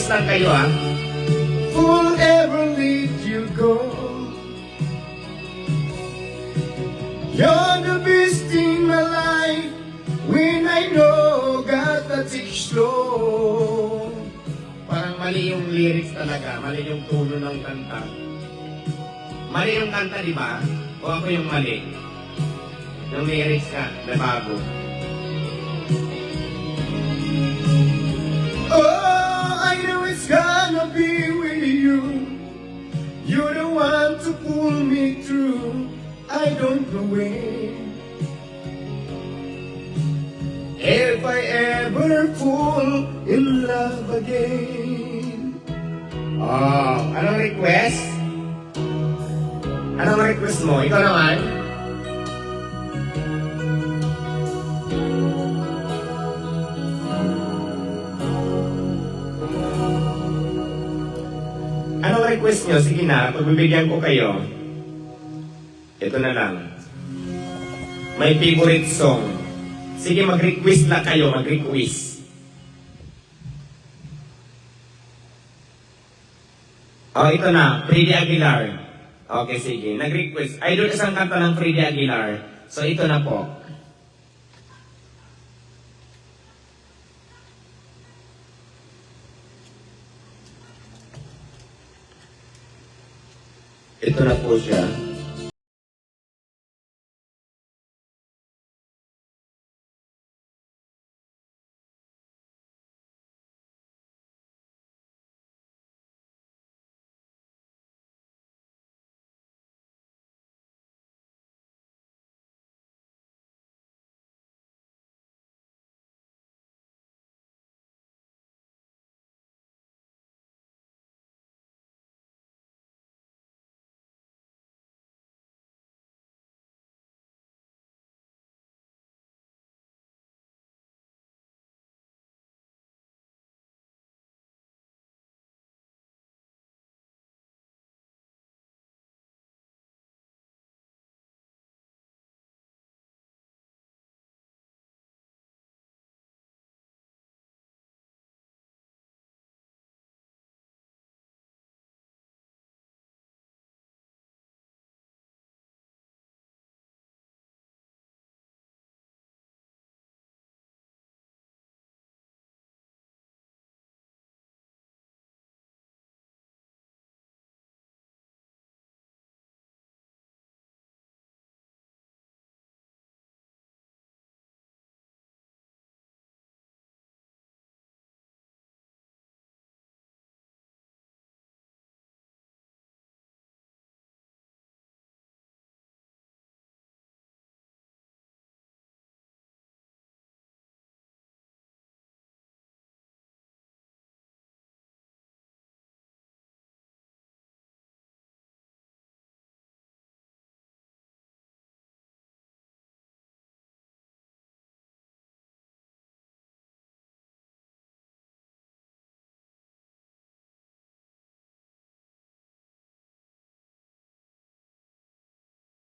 lang kayo, ha? Fool ever let you go. You're the best in my life when I know God that it's slow. Parang mali yung lyrics talaga, mali yung tono ng kanta. Mali yung kanta, di ba? O ako yung mali? Yung lyrics ka, na bago. Oh, I know it's gonna be with you. You're the one to pull me through. I don't know when. If I ever fall in love again. Oh, anong request? Anong request mo? Ikaw naman? Anong request nyo? Sige na, pagbibigyan ko kayo. Ito na lang. May favorite song. Sige, mag-request na kayo, mag-request. Oh, ito na, Freddy Aguilar. Okay, sige. Nag-request. Idol isang kanta ng Freddy Aguilar. So, ito na po. Ito na po siya.